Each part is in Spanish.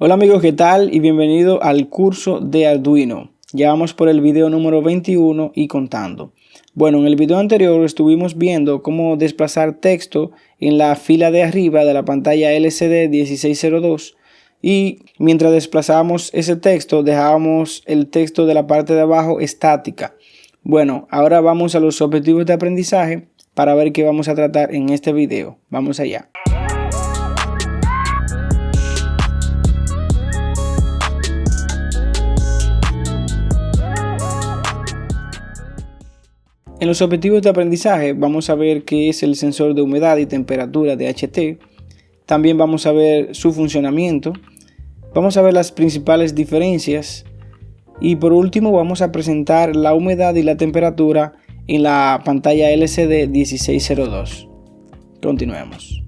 Hola amigos, ¿qué tal? Y bienvenido al curso de Arduino. Ya vamos por el video número 21 y contando. Bueno, en el video anterior estuvimos viendo cómo desplazar texto en la fila de arriba de la pantalla LCD 1602 y mientras desplazábamos ese texto dejábamos el texto de la parte de abajo estática. Bueno, ahora vamos a los objetivos de aprendizaje para ver qué vamos a tratar en este video. Vamos allá. En los objetivos de aprendizaje vamos a ver qué es el sensor de humedad y temperatura DHT. También vamos a ver su funcionamiento. Vamos a ver las principales diferencias. Y por último vamos a presentar la humedad y la temperatura en la pantalla LCD 1602. Continuemos.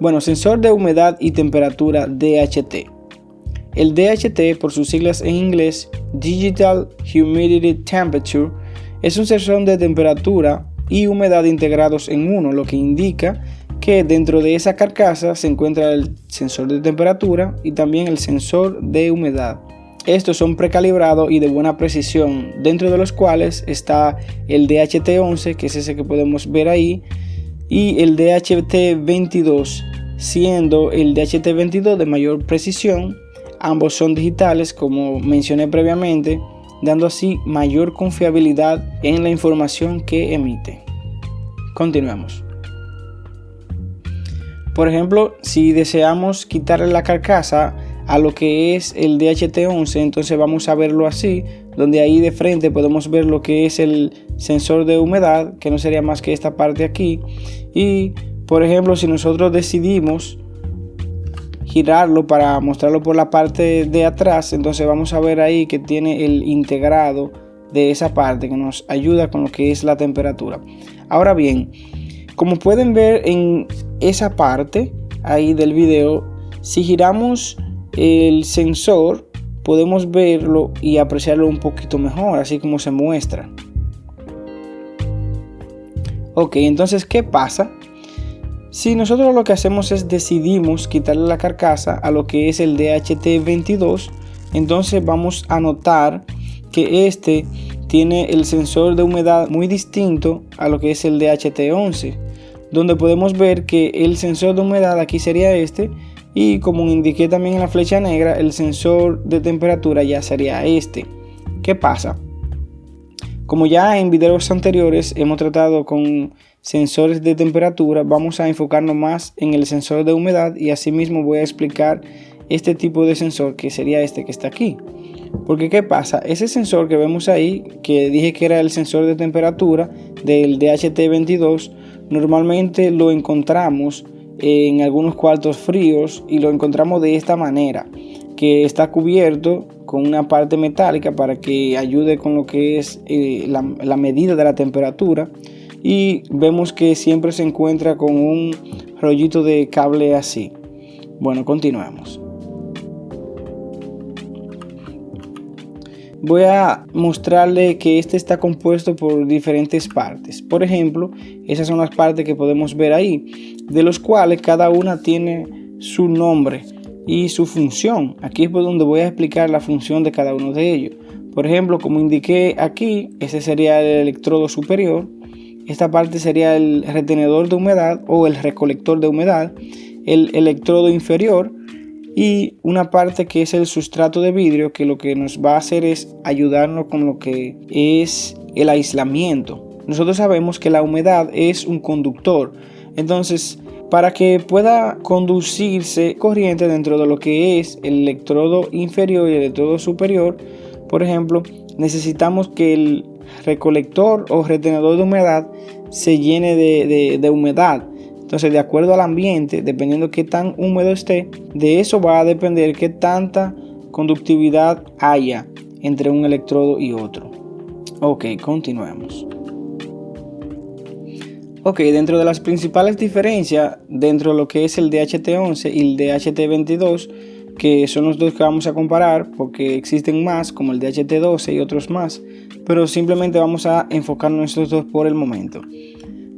Bueno, sensor de humedad y temperatura DHT. El DHT, por sus siglas en inglés, Digital Humidity Temperature, es un sensor de temperatura y humedad integrados en uno, lo que indica que dentro de esa carcasa se encuentra el sensor de temperatura y también el sensor de humedad. Estos son precalibrados y de buena precisión, dentro de los cuales está el DHT11, que es ese que podemos ver ahí, y el DHT22, siendo el DHT22 de mayor precisión. Ambos son digitales, como mencioné previamente, dando así mayor confiabilidad en la información que emite. Continuemos. Por ejemplo, si deseamos quitarle la carcasa a lo que es el DHT11, entonces vamos a verlo así, donde ahí de frente podemos ver lo que es el sensor de humedad, que no sería más que esta parte aquí. Y por ejemplo, si nosotros decidimos girarlo para mostrarlo por la parte de atrás, entonces vamos a ver ahí que tiene el integrado de esa parte que nos ayuda con lo que es la temperatura. Ahora bien, como pueden ver en esa parte ahí del video, si giramos el sensor podemos verlo y apreciarlo un poquito mejor, así como se muestra. Ok, entonces ¿qué pasa? Si nosotros lo que hacemos es decidimos quitarle la carcasa a lo que es el DHT22, entonces vamos a notar que este tiene el sensor de humedad muy distinto a lo que es el DHT11, donde podemos ver que el sensor de humedad aquí sería este, y como indiqué también en la flecha negra, el sensor de temperatura ya sería este. ¿Qué pasa? Como ya en videos anteriores hemos tratado con sensores de temperatura, vamos a enfocarnos más en el sensor de humedad y asimismo voy a explicar este tipo de sensor, que sería este que está aquí. Porque ¿qué pasa? Ese sensor que vemos ahí, que dije que era el sensor de temperatura del DHT22, normalmente lo encontramos en algunos cuartos fríos y lo encontramos de esta manera, que está cubierto con una parte metálica para que ayude con lo que es la medida de la temperatura, y vemos que siempre se encuentra con un rollito de cable así. Bueno, continuemos. Voy a mostrarle que este está compuesto por diferentes partes. Por ejemplo, esas son las partes que podemos ver ahí, de los cuales cada una tiene su nombre y su función. Aquí es por donde voy a explicar la función de cada uno de ellos. Por ejemplo, como indiqué aquí, ese sería el electrodo superior. Esta parte sería el retenedor de humedad o el recolector de humedad, el electrodo inferior, y una parte que es el sustrato de vidrio, que lo que nos va a hacer es ayudarnos con lo que es el aislamiento. Nosotros sabemos que la humedad es un conductor, entonces para que pueda conducirse corriente dentro de lo que es el electrodo inferior y el electrodo superior, por ejemplo, necesitamos que el recolector o retenedor de humedad se llene de humedad. Entonces, de acuerdo al ambiente, dependiendo qué tan húmedo esté, de eso va a depender qué tanta conductividad haya entre un electrodo y otro. Ok, continuemos. Ok, dentro de las principales diferencias dentro de lo que es el DHT11 y el DHT22, que son los dos que vamos a comparar porque existen más como el DHT12 y otros más, pero simplemente vamos a enfocarnos en estos dos por el momento.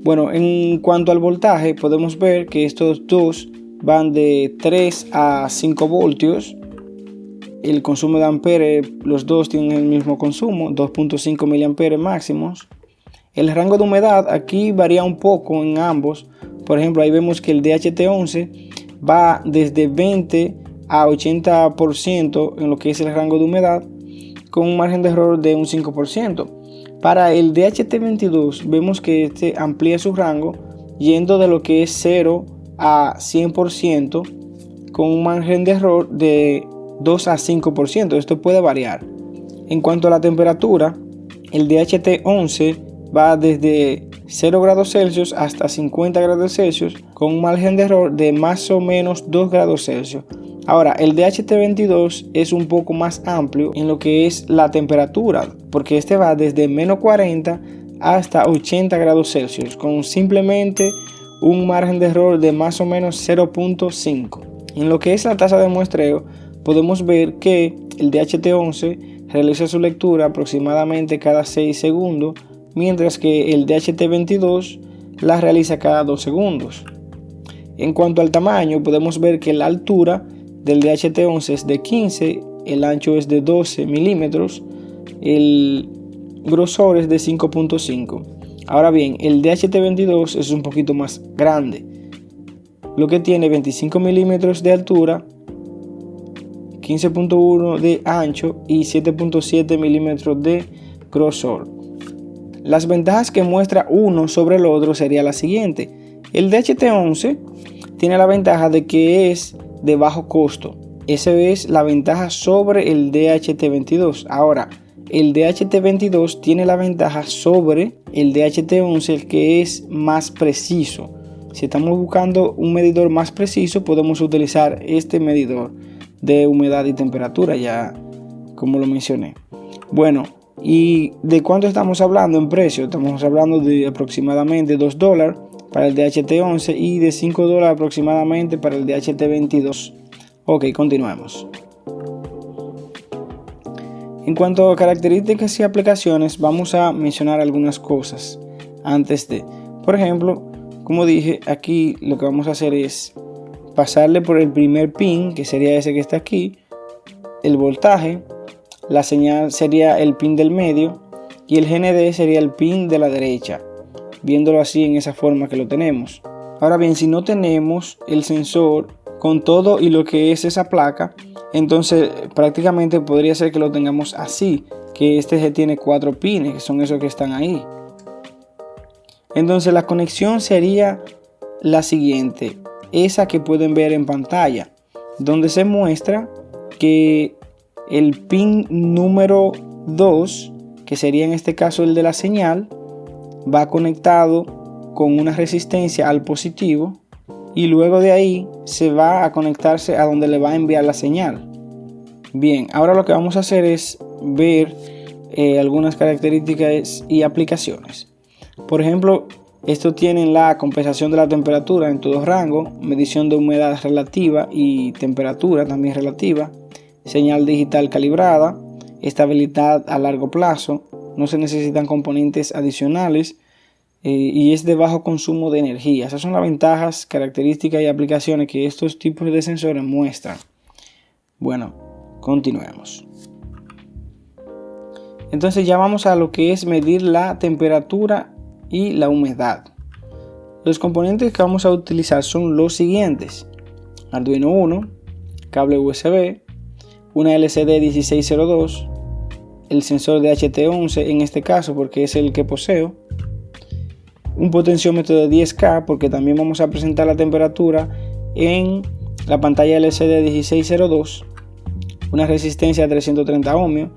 Bueno, en cuanto al voltaje podemos ver que estos dos van de 3 a 5 voltios el consumo de ampere, los dos tienen el mismo consumo, 2.5 miliamperes máximos. El rango de humedad aquí varía un poco en ambos. Por ejemplo, ahí vemos que el DHT11 va desde 20 a 80% en lo que es el rango de humedad, con un margen de error de un 5%. Para el DHT22 vemos que este amplía su rango yendo de lo que es 0 a 100%, con un margen de error de 2 a 5%. Esto puede variar. En cuanto a la temperatura, el DHT11 va desde 0 grados Celsius hasta 50 grados Celsius, con un margen de error de más o menos 2 grados Celsius. Ahora, el DHT22 es un poco más amplio en lo que es la temperatura, porque este va desde menos 40 hasta 80 grados Celsius, con simplemente un margen de error de más o menos 0.5. En lo que es la tasa de muestreo, podemos ver que el DHT11 realiza su lectura aproximadamente cada 6 segundos, mientras que el DHT22 la realiza cada 2 segundos. En cuanto al tamaño, podemos ver que la altura del DHT11 es de 15, el ancho es de 12 milímetros, el grosor es de 5.5. Ahora bien, el DHT22 es un poquito más grande, lo que tiene 25 milímetros de altura, 15.1 de ancho y 7.7 milímetros de grosor. Las ventajas que muestra uno sobre el otro sería la siguiente. El DHT11 tiene la ventaja de que es de bajo costo. Esa es la ventaja sobre el DHT22. Ahora, el DHT22 tiene la ventaja sobre el DHT11, que es más preciso. Si estamos buscando un medidor más preciso, podemos utilizar este medidor de humedad y temperatura, ya como lo mencioné. Bueno, ¿y de cuánto estamos hablando en precio? Estamos hablando de aproximadamente $2 para el DHT11 y de $5 aproximadamente para el DHT22. Ok, continuemos. En cuanto a características y aplicaciones, vamos a mencionar algunas cosas antes de. Por ejemplo, como dije, aquí lo que vamos a hacer es pasarle por el primer pin, que sería ese que está aquí, el voltaje, la señal sería el pin del medio y el GND sería el pin de la derecha, viéndolo así en esa forma que lo tenemos. Ahora bien, si no tenemos el sensor con todo y lo que es esa placa, entonces prácticamente podría ser que lo tengamos así, que este tiene 4 pines, que son esos que están ahí. Entonces la conexión sería la siguiente, esa que pueden ver en pantalla, donde se muestra que el pin número 2, que sería en este caso el de la señal, va conectado con una resistencia al positivo y luego de ahí se va a conectarse a donde le va a enviar la señal. Bien, ahora lo que vamos a hacer es ver algunas características y aplicaciones. Por ejemplo, estos tienen la compensación de la temperatura en todo rango, medición de humedad relativa y temperatura también relativa, señal digital calibrada, estabilidad a largo plazo, no se necesitan componentes adicionales y es de bajo consumo de energía. Esas son las ventajas, características y aplicaciones que estos tipos de sensores muestran. Bueno, continuemos. Entonces ya vamos a lo que es medir la temperatura y la humedad. Los componentes que vamos a utilizar son los siguientes: Arduino Uno, cable USB, una LCD 1602, el sensor de DHT11 en este caso porque es el que poseo, un potenciómetro de 10K porque también vamos a presentar la temperatura en la pantalla LCD 1602, una resistencia de 330 ohmios.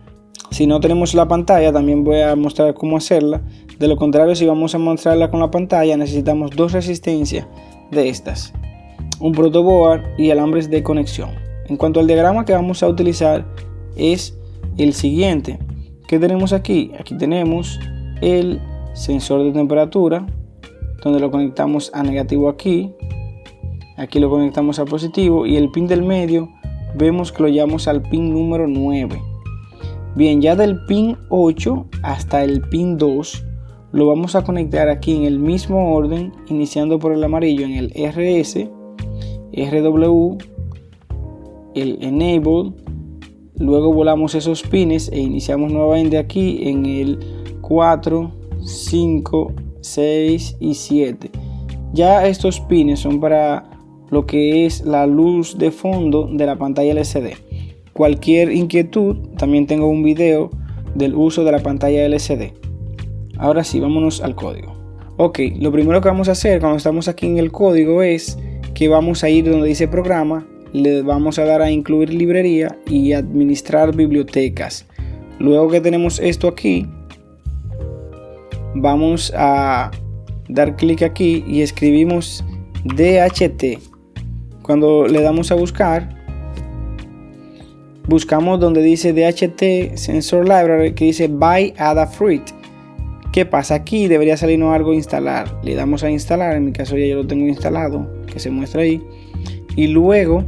Si no tenemos la pantalla, también voy a mostrar cómo hacerla. De lo contrario, si vamos a mostrarla con la pantalla, necesitamos dos resistencias de estas, un protoboard y alambres de conexión. En cuanto al diagrama que vamos a utilizar es el siguiente. ¿Qué tenemos aquí? Aquí tenemos el sensor de temperatura, donde lo conectamos a negativo aquí. Aquí lo conectamos a positivo y el pin del medio vemos que lo llevamos al pin número 9. Bien, ya del pin 8 hasta el pin 2 lo vamos a conectar aquí en el mismo orden, iniciando por el amarillo en el RS, RW, el Enable, luego volamos esos pines e iniciamos nuevamente aquí en el 4, 5, 6 y 7. Ya estos pines son para lo que es la luz de fondo de la pantalla LCD. Cualquier inquietud, también tengo un video del uso de la pantalla LCD. Ahora sí, vámonos al código. Ok, lo primero que vamos a hacer cuando estamos aquí en el código es que vamos a ir donde dice programa, le vamos a dar a incluir librería y administrar bibliotecas. Luego que tenemos esto aquí, vamos a dar clic aquí y escribimos DHT. Cuando le damos a buscar, buscamos donde dice DHT Sensor Library, que dice Buy Adafruit. ¿Qué pasa? Aquí debería salirnos algo instalar. Le damos a instalar, en mi caso ya yo lo tengo instalado, que se muestra ahí. Y luego,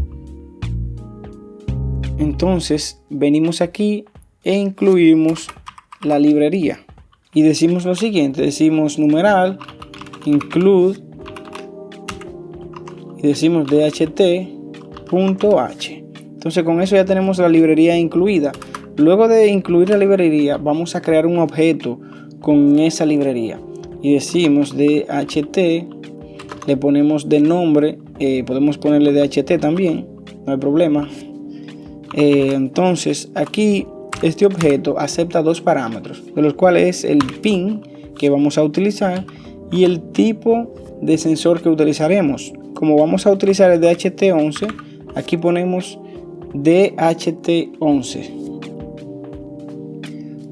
entonces, venimos aquí e incluimos la librería. Y decimos lo siguiente, decimos numeral, include, y decimos dht.h. Entonces con eso ya tenemos la librería incluida. Luego de incluir la librería, vamos a crear un objeto con esa librería. Y decimos dht, le ponemos de nombre, podemos ponerle dht también, no hay problema. Entonces aquí este objeto acepta dos parámetros, de los cuales es el pin que vamos a utilizar y el tipo de sensor que utilizaremos. Como vamos a utilizar el DHT11, aquí ponemos DHT11.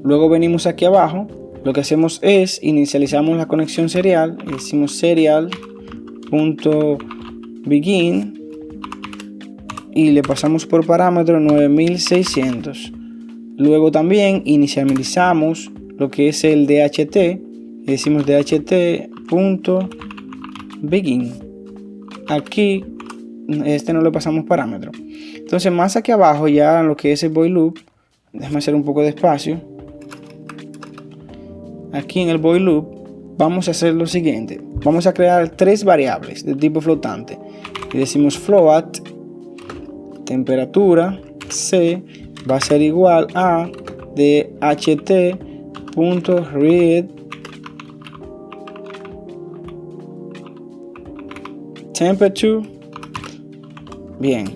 Luego venimos aquí abajo, lo que hacemos es inicializamos la conexión serial, decimos serial.begin y le pasamos por parámetro 9600. Luego también inicializamos lo que es el DHT y decimos dht.begin. Aquí no le pasamos parámetro. Entonces más aquí abajo ya en lo que es el void loop, déjame hacer un poco de espacio. Aquí en el void loop vamos a hacer lo siguiente. Vamos a crear tres variables de tipo flotante y decimos float temperatura C va a ser igual a dht.read temperature. Bien,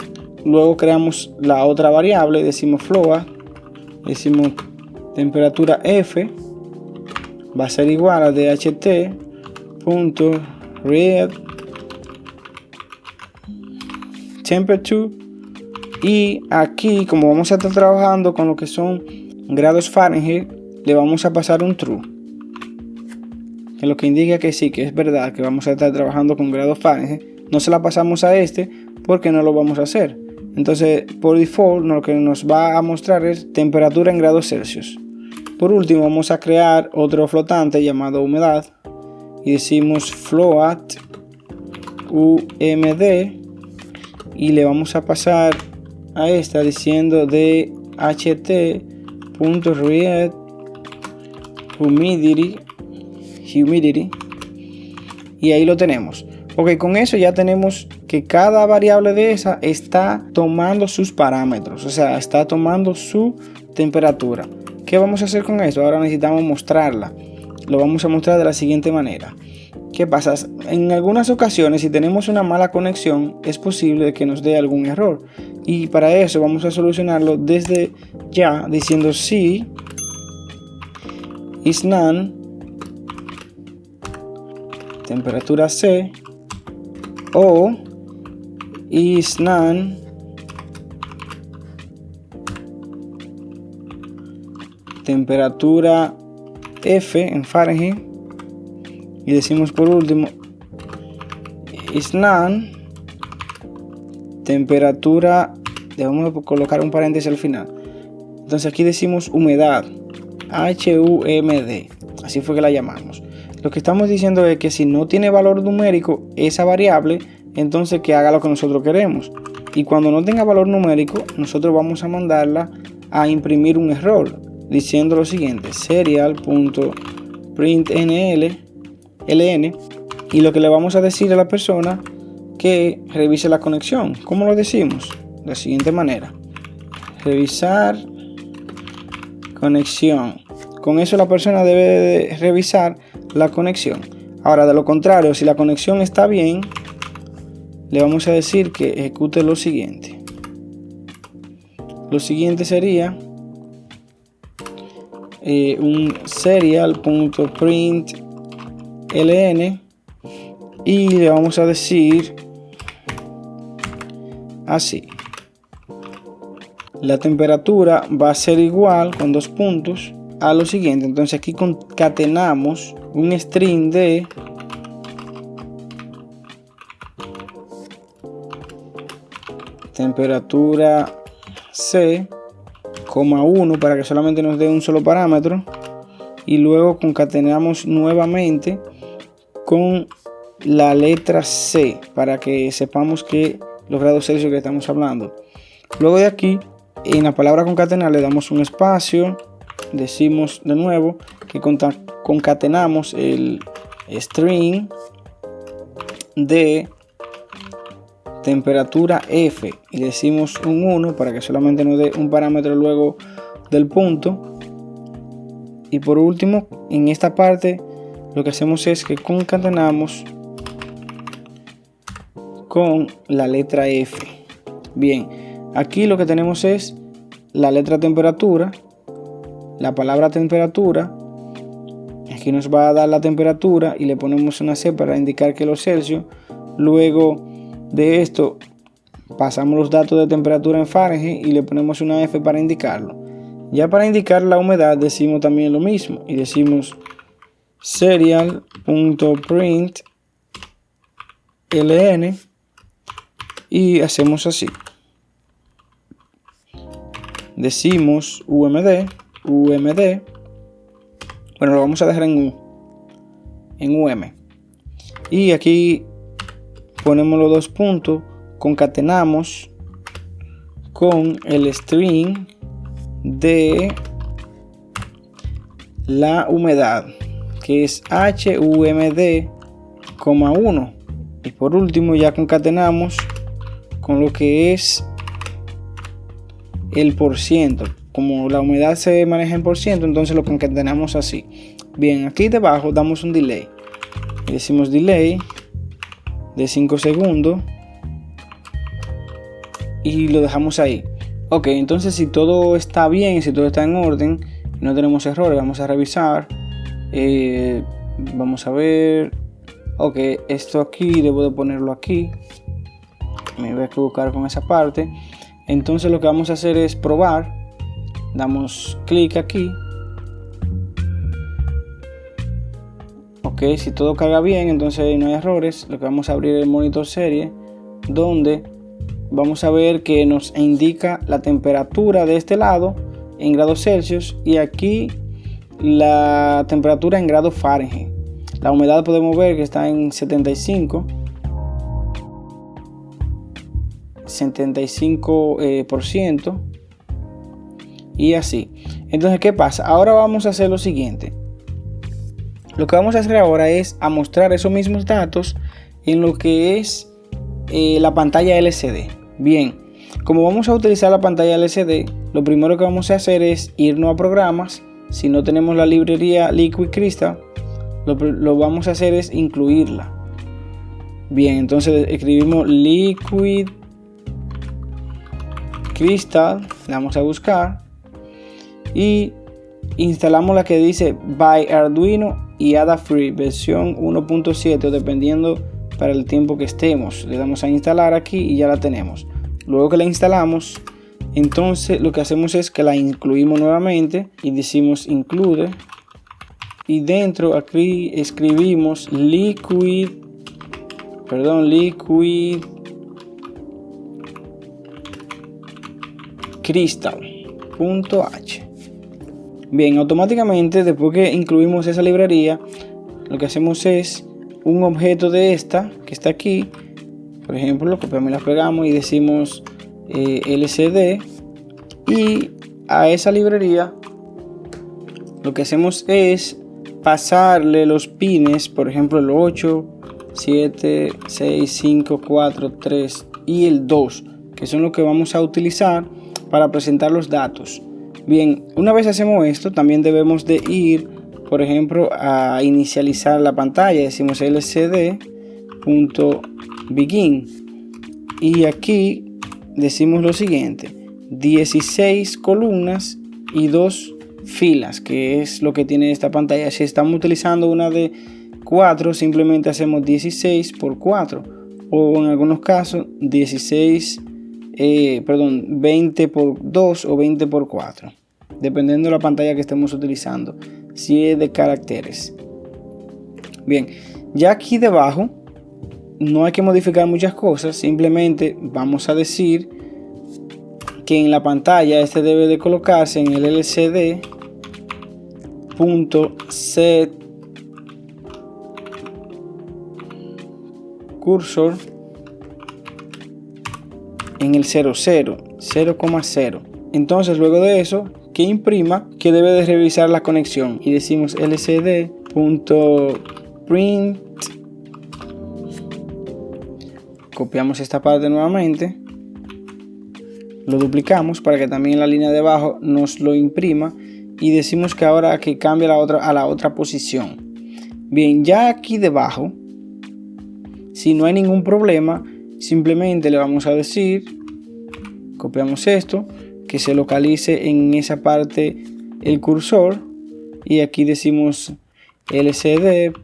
luego creamos la otra variable, decimos float, decimos temperatura F va a ser igual a dht.read temperature. Y aquí, como vamos a estar trabajando con lo que son grados Fahrenheit, le vamos a pasar un true, que lo que indica que sí, que es verdad que vamos a estar trabajando con grados Fahrenheit. No se la pasamos a este porque no lo vamos a hacer. Entonces por default lo que nos va a mostrar es temperatura en grados Celsius. Por último vamos a crear otro flotante llamado humedad y decimos float umd y le vamos a pasar a esta diciendo dht.read humidity y ahí lo tenemos. Ok, con eso ya tenemos que cada variable de esa está tomando sus parámetros, o sea, está tomando su temperatura. ¿Qué vamos a hacer con esto? Ahora necesitamos mostrarla. Lo vamos a mostrar de la siguiente manera. ¿Qué pasa? En algunas ocasiones, si tenemos una mala conexión, es posible que nos dé algún error. Y para eso vamos a solucionarlo desde ya diciendo si is none temperatura C o is none temperatura F en Fahrenheit y decimos por último is none temperatura, vamos a colocar un paréntesis al final. Entonces aquí decimos humedad, HUMD, así fue que la llamamos. Lo que estamos diciendo es que si no tiene valor numérico esa variable, entonces que haga lo que nosotros queremos. Y cuando no tenga valor numérico, nosotros vamos a mandarla a imprimir un error diciendo lo siguiente: serial.println, y lo que le vamos a decir a la persona que revise la conexión. ¿Cómo lo decimos? De la siguiente manera: revisar conexión. Con eso la persona debe de revisar la conexión. Ahora, de lo contrario, si la conexión está bien, le vamos a decir que ejecute lo siguiente. Lo siguiente sería un serial.println y le vamos a decir así: la temperatura va a ser igual, con dos puntos, a lo siguiente. Entonces aquí concatenamos un string de temperatura C, 1 para que solamente nos dé un solo parámetro, y luego concatenamos nuevamente con la letra C para que sepamos que los grados Celsius que estamos hablando. Luego de aquí, en la palabra concatenar le damos un espacio, decimos de nuevo que concatenamos el string de temperatura F y decimos un 1 para que solamente nos dé un parámetro luego del punto. Y por último, en esta parte lo que hacemos es que concatenamos con la letra F. Bien, aquí lo que tenemos es la letra temperatura, la palabra temperatura. Aquí nos va a dar la temperatura y le ponemos una C para indicar que los Celsius. Luego de esto pasamos los datos de temperatura en Fahrenheit y le ponemos una F para indicarlo. Ya para indicar la humedad decimos también lo mismo y decimos serial.println y hacemos así. Decimos UMD. Bueno, lo vamos a dejar en UM. Y aquí ponemos los dos puntos, concatenamos con el string de la humedad, que es HUMD, 1. Y por último ya concatenamos con lo que es el %. Como la humedad se maneja en %, entonces lo concatenamos así. Bien, aquí debajo damos un delay. Y decimos delay de 5 segundos y lo dejamos ahí. Ok, entonces si todo está bien, si todo está en orden, no tenemos errores, vamos a revisar. Vamos a ver. Ok, esto aquí debo de ponerlo aquí. Me voy a equivocar con esa parte. Entonces lo que vamos a hacer es probar. Damos clic aquí. Ok, si todo carga bien, entonces no hay errores. Lo que vamos a abrir el monitor serie, donde vamos a ver que nos indica la temperatura de este lado en grados Celsius y aquí la temperatura en grados Fahrenheit. La humedad podemos ver que está en 75%, y así. Entonces, ¿qué pasa? Ahora vamos a hacer lo siguiente. Lo que vamos a hacer ahora es a mostrar esos mismos datos en lo que es la pantalla LCD. Bien, como vamos a utilizar la pantalla LCD, lo primero que vamos a hacer es irnos a programas. Si no tenemos la librería Liquid Crystal, lo vamos a hacer es incluirla. Bien, entonces escribimos Liquid Crystal, le vamos a buscar y instalamos la que dice By Arduino y Adafruit versión 1.7 dependiendo para el tiempo que estemos. Le damos a instalar aquí y ya la tenemos. Luego que la instalamos, entonces lo que hacemos es que la incluimos nuevamente y decimos include, y dentro aquí escribimos liquid crystal.h. Bien, automáticamente después que incluimos esa librería, lo que hacemos es un objeto de esta que está aquí, por ejemplo, lo copiamos y la pegamos y decimos LCD, y a esa librería lo que hacemos es pasarle los pines, por ejemplo el 8, 7, 6, 5, 4, 3 y el 2, que son los que vamos a utilizar para presentar los datos. Bien, una vez hacemos esto, también debemos de ir, por ejemplo, a inicializar la pantalla. Decimos lcd.begin y aquí decimos lo siguiente: 16 columnas y 2 filas, que es lo que tiene esta pantalla. Si estamos utilizando una de 4, simplemente hacemos 16 por 4, o en algunos casos 20 por 2 o 20 por 4, dependiendo de la pantalla que estemos utilizando, si es de caracteres. Bien, ya aquí debajo no hay que modificar muchas cosas, simplemente vamos a decir que en la pantalla este debe de colocarse en el lcd.set cursor en el 0,0. Entonces luego de eso, que imprima, que debe de revisar la conexión, y decimos lcd.print. Copiamos esta parte nuevamente, lo duplicamos para que también en la línea de abajo nos lo imprima, y decimos que ahora que cambie a la otra posición. Bien, ya aquí debajo, si no hay ningún problema, simplemente le vamos a decir, copiamos esto, que se localice en esa parte el cursor, y aquí decimos lcd.print.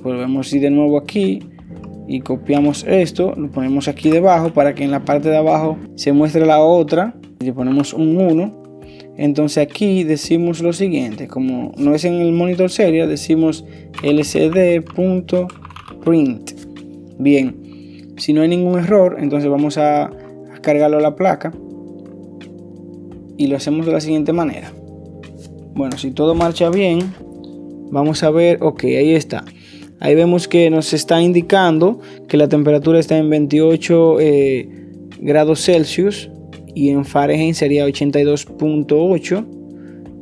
Volvemos a ir de nuevo aquí y copiamos esto, lo ponemos aquí debajo para que en la parte de abajo se muestre la otra. Le ponemos un 1. Entonces aquí decimos lo siguiente: como no es en el monitor serial, decimos lcd.print. Bien, si no hay ningún error, entonces vamos a cargarlo a la placa y lo hacemos de la siguiente manera. Bueno, si todo marcha bien, vamos a ver, ok, ahí está. Ahí vemos que nos está indicando que la temperatura está en 28 grados Celsius y en Fahrenheit sería 82.8,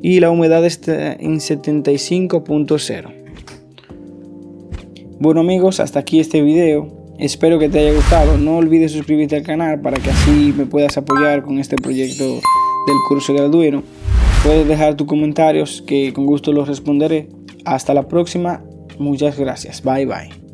y la humedad está en 75.0. Bueno amigos, hasta aquí este video. Espero que te haya gustado. No olvides suscribirte al canal para que así me puedas apoyar con este proyecto del curso de Arduino. Puedes dejar tus comentarios que con gusto los responderé. Hasta la próxima. Muchas gracias. Bye bye.